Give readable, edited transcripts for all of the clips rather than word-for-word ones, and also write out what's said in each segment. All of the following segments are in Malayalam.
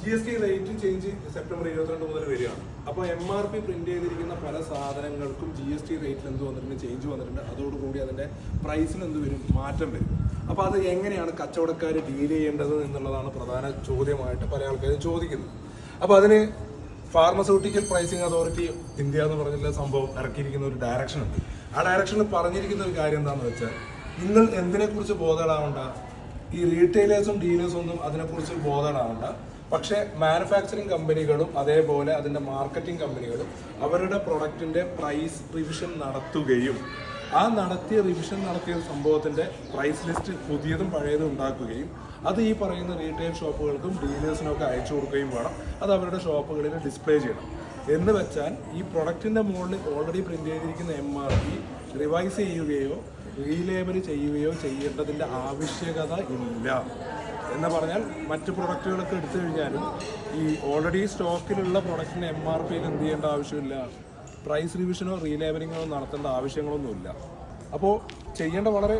GST റേറ്റ് ചേഞ്ച് സെപ്റ്റംബർ 22 മുതൽ വരികയാണ്. അപ്പോൾ MRP പ്രിന്റ് ചെയ്തിരിക്കുന്ന പല സാധനങ്ങൾക്കും GST റേറ്റിൽ എന്ത് വന്നിട്ടുണ്ട്, ചേഞ്ച് വന്നിട്ടുണ്ട്. അതോടുകൂടി അതിൻ്റെ പ്രൈസിന് എന്ത് വരും, മാറ്റം വരും. അപ്പോൾ അത് എങ്ങനെയാണ് കച്ചവടക്കാർ ഡീൽ ചെയ്യേണ്ടത് എന്നുള്ളതാണ് പ്രധാന ചോദ്യമായിട്ട് പല ആൾക്കാരും ചോദിക്കുന്നത്. അപ്പോൾ അതിന് ഫാർമസ്യൂട്ടിക്കൽ പ്രൈസിംഗ് അതോറിറ്റി ഇന്ത്യ എന്ന് പറഞ്ഞിട്ടുള്ള സംഭവം ഇറക്കിയിരിക്കുന്ന ഒരു ഡയറക്ഷൻ ഉണ്ട്. ആ ഡയറക്ഷനിൽ പറഞ്ഞിരിക്കുന്ന ഒരു കാര്യം എന്താണെന്ന് വെച്ചാൽ, നിങ്ങൾ എന്തിനെക്കുറിച്ച് ബോധേഡാവണ്ട, ഈ റീറ്റെയിലേഴ്സും ഡീലേഴ്സും ഒന്നും അതിനെക്കുറിച്ച് ബോധേഡാവണ്ട. പക്ഷേ മാനുഫാക്ചറിങ് കമ്പനികളും അതേപോലെ അതിൻ്റെ മാർക്കറ്റിംഗ് കമ്പനികളും അവരുടെ പ്രൊഡക്റ്റിൻ്റെ പ്രൈസ് റിവിഷൻ നടത്തുകയും റിവിഷൻ നടത്തിയ സംഭവത്തിൻ്റെ പ്രൈസ് ലിസ്റ്റ് പുതിയതും പഴയതും ഉണ്ടാക്കുകയും അത് ഈ പറയുന്ന റീറ്റെയിൽ ഷോപ്പുകൾക്കും ഡീലേഴ്സിനൊക്കെ അയച്ചു കൊടുക്കുകയും വേണം. അത് അവരുടെ ഷോപ്പുകളിൽ ഡിസ്പ്ലേ ചെയ്യണം. എന്ന് വെച്ചാൽ ഈ പ്രൊഡക്റ്റിൻ്റെ മുകളിൽ ഓൾറെഡി പ്രിന്റ് ചെയ്തിരിക്കുന്ന MRP റിവൈസ് ചെയ്യുകയോ റീലേബൽ ചെയ്യുകയോ ചെയ്യേണ്ടതിൻ്റെ ആവശ്യകത ഇല്ല. എന്ന് പറഞ്ഞാൽ മറ്റ് പ്രൊഡക്റ്റുകളൊക്കെ എടുത്തു കഴിഞ്ഞാലും ഈ ഓൾറെഡി സ്റ്റോക്കിലുള്ള പ്രൊഡക്റ്റിന് MRPയിൽ എന്ത് ചെയ്യേണ്ട ആവശ്യമില്ല, പ്രൈസ് റിവിഷനോ റീലേബലിങ്ങോ നടത്തേണ്ട ആവശ്യങ്ങളൊന്നുമില്ല. അപ്പോൾ ചെയ്യേണ്ട വളരെ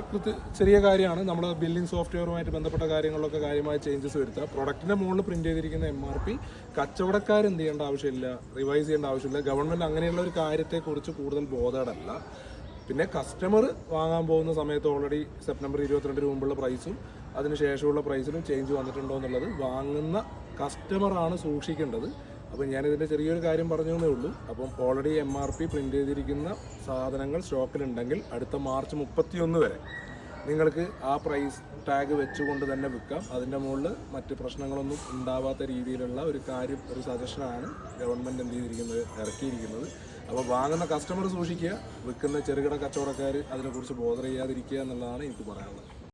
ചെറിയ കാര്യമാണ്. നമ്മൾ ബില്ലിംഗ് സോഫ്റ്റ്വെയറുമായിട്ട് ബന്ധപ്പെട്ട കാര്യങ്ങളിലൊക്കെ കാര്യമായ ചേഞ്ചസ് വരുത്തുക. പ്രൊഡക്റ്റിൻ്റെ മുകളിൽ പ്രിന്റ് ചെയ്തിരിക്കുന്ന MRP കച്ചവടക്കാർ എന്ത് ചെയ്യേണ്ട ആവശ്യമില്ല, റിവൈസ് ചെയ്യേണ്ട ആവശ്യമില്ല. ഗവൺമെൻറ് അങ്ങനെയുള്ള ഒരു കാര്യത്തെക്കുറിച്ച് കൂടുതൽ ബോധേഡല്ല. പിന്നെ കസ്റ്റമർ വാങ്ങാൻ പോകുന്ന സമയത്ത് ഓൾറെഡി സെപ്റ്റംബർ 22 മുമ്പുള്ള പ്രൈസും അതിനുശേഷമുള്ള പ്രൈസിലും ചേഞ്ച് വന്നിട്ടുണ്ടോ എന്നുള്ളത് വാങ്ങുന്ന കസ്റ്റമറാണ് സൂക്ഷിക്കേണ്ടത്. അപ്പോൾ ഞാനിതിൻ്റെ ചെറിയൊരു കാര്യം പറഞ്ഞേ ഉള്ളൂ. അപ്പം ഓൾറെഡി MRP പ്രിന്റ് ചെയ്തിരിക്കുന്ന സാധനങ്ങൾ സ്റ്റോക്കിലുണ്ടെങ്കിൽ അടുത്ത മാർച്ച് 31 വരെ നിങ്ങൾക്ക് ആ പ്രൈസ് ടാഗ് വെച്ചുകൊണ്ട് തന്നെ വിൽക്കാം. അതിൻ്റെ മുകളിൽ മറ്റ് പ്രശ്നങ്ങളൊന്നും ഉണ്ടാവാത്ത രീതിയിലുള്ള ഒരു സജഷനാണ് ഗവൺമെൻറ് എന്ത് ചെയ്തിരിക്കുന്നത്, ഇറക്കിയിരിക്കുന്നത്. അപ്പോൾ വാങ്ങുന്ന കസ്റ്റമർ സൂക്ഷിക്കുക, വിൽക്കുന്ന ചെറുകിട കച്ചവടക്കാർ അതിനെക്കുറിച്ച് ബോധർ ചെയ്യാതിരിക്കുക എന്നുള്ളതാണ് എനിക്ക് പറയാനുള്ളത്.